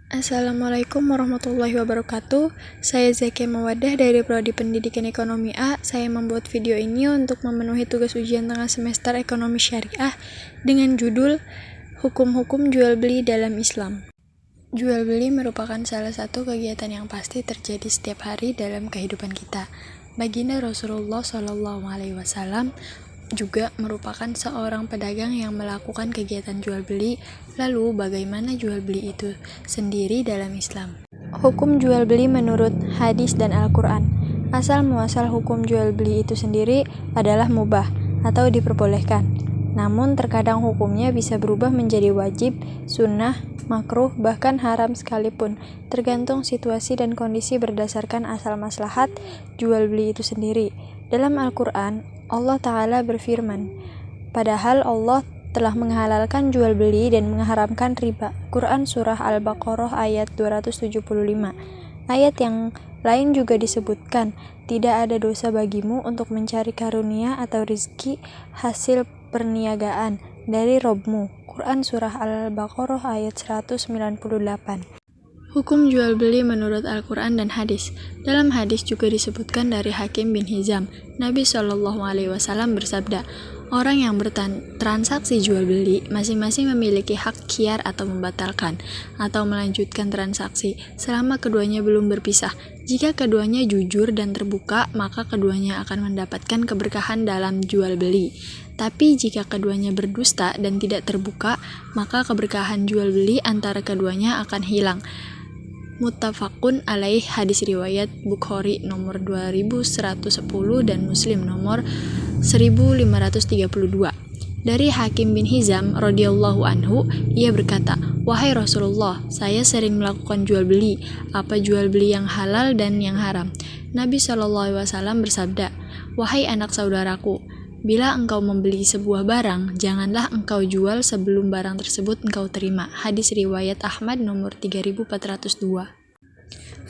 Assalamualaikum warahmatullahi wabarakatuh. Saya Zakia Mawadah dari Prodi Pendidikan Ekonomi A. Saya membuat video ini untuk memenuhi tugas ujian tengah semester Ekonomi Syariah dengan judul Hukum-hukum jual beli dalam Islam. Jual beli merupakan salah satu kegiatan yang pasti terjadi setiap hari dalam kehidupan kita. Baginda Rasulullah SAW juga merupakan seorang pedagang yang melakukan kegiatan jual beli. Lalu bagaimana jual beli itu sendiri dalam Islam? Hukum jual beli menurut hadis dan Al-Quran. Asal muasal hukum jual beli itu sendiri adalah mubah atau diperbolehkan. Namun terkadang hukumnya bisa berubah menjadi wajib, sunnah, makruh, bahkan haram sekalipun, tergantung situasi dan kondisi berdasarkan asal maslahat jual beli itu sendiri. Dalam Al-Quran, Allah Ta'ala berfirman, padahal Allah telah menghalalkan jual beli dan mengharamkan riba. Quran Surah Al-Baqarah ayat 275. Ayat yang lain juga disebutkan, tidak ada dosa bagimu untuk mencari karunia atau rizki hasil perniagaan dari Robmu. Quran Surah Al-Baqarah ayat 198. Hukum jual beli menurut Al-Quran dan hadis. Dalam hadis juga disebutkan dari Hakim bin Hizam, Nabi SAW bersabda, orang yang bertransaksi jual beli masing-masing memiliki hak khiyar atau membatalkan atau melanjutkan transaksi selama keduanya belum berpisah. Jika keduanya jujur dan terbuka, maka keduanya akan mendapatkan keberkahan dalam jual beli. Tapi jika keduanya berdusta dan tidak terbuka, maka keberkahan jual beli antara keduanya akan hilang. Muttafaqun alaih, hadis riwayat Bukhari nomor 2110 dan Muslim nomor 1532. Dari Hakim bin Hizam radhiyallahu anhu, ia berkata, wahai Rasulullah, saya sering melakukan jual beli, apa jual beli yang halal dan yang haram. Nabi SAW bersabda, wahai anak saudaraku, bila engkau membeli sebuah barang, janganlah engkau jual sebelum barang tersebut engkau terima. Hadis riwayat Ahmad nomor 3402.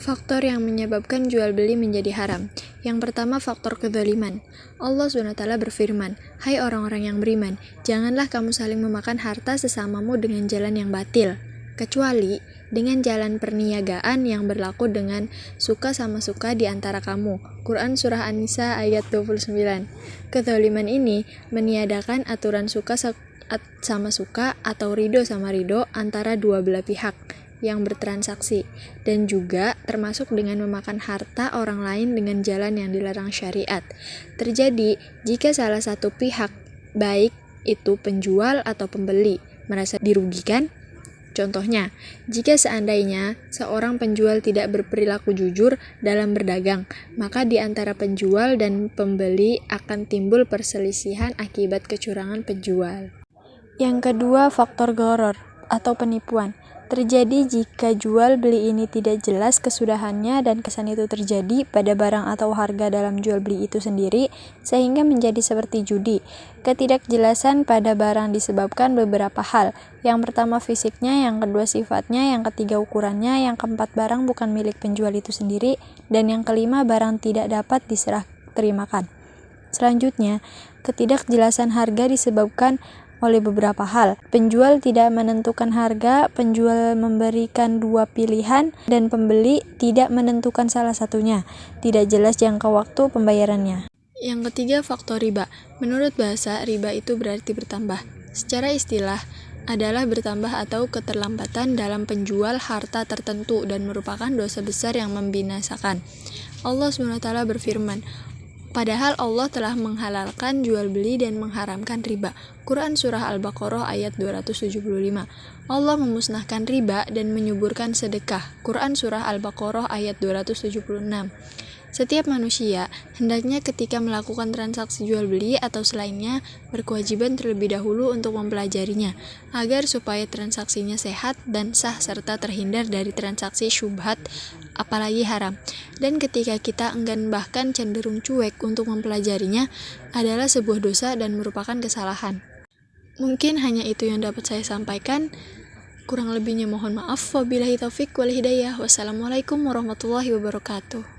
Faktor yang menyebabkan jual beli menjadi haram. Yang pertama, faktor kezaliman. Allah SWT berfirman, hai orang-orang yang beriman, janganlah kamu saling memakan harta sesamamu dengan jalan yang batil, kecuali dengan jalan perniagaan yang berlaku dengan suka sama suka di antara kamu. Quran Surah An-Nisa ayat 29. Kezaliman ini meniadakan aturan suka sama suka atau ridho sama ridho antara dua belah pihak yang bertransaksi, dan juga termasuk dengan memakan harta orang lain dengan jalan yang dilarang syariat. Terjadi jika salah satu pihak, baik itu penjual atau pembeli, merasa dirugikan. Contohnya, jika seandainya seorang penjual tidak berperilaku jujur dalam berdagang, maka di antara penjual dan pembeli akan timbul perselisihan akibat kecurangan penjual. Yang kedua, faktor gharar atau penipuan. Terjadi jika jual beli ini tidak jelas kesudahannya dan kesan itu terjadi pada barang atau harga dalam jual beli itu sendiri, sehingga menjadi seperti judi. Ketidakjelasan pada barang disebabkan beberapa hal. Yang pertama fisiknya, yang kedua sifatnya, yang ketiga ukurannya, yang keempat barang bukan milik penjual itu sendiri, dan yang kelima barang tidak dapat diserah terimakan. Selanjutnya, ketidakjelasan harga disebabkan oleh beberapa hal. Penjual tidak menentukan harga, penjual memberikan dua pilihan, dan pembeli tidak menentukan salah satunya. Tidak jelas jangka waktu pembayarannya. Yang ketiga, faktor riba. Menurut bahasa, riba itu berarti bertambah. Secara istilah, adalah bertambah atau keterlambatan dalam penjual harta tertentu dan merupakan dosa besar yang membinasakan. Allah SWT berfirman, padahal Allah telah menghalalkan jual beli dan mengharamkan riba. Quran Surah Al-Baqarah ayat 275. Allah memusnahkan riba dan menyuburkan sedekah. Quran Surah Al-Baqarah ayat 276. Setiap manusia hendaknya ketika melakukan transaksi jual beli atau selainnya berkewajiban terlebih dahulu untuk mempelajarinya, agar supaya transaksinya sehat dan sah serta terhindar dari transaksi syubhat apalagi haram. Dan ketika kita enggan bahkan cenderung cuek untuk mempelajarinya adalah sebuah dosa dan merupakan kesalahan. Mungkin hanya itu yang dapat saya sampaikan. Kurang lebihnya mohon maaf. Wabillahi taufik wal hidayah. Wassalamualaikum warahmatullahi wabarakatuh.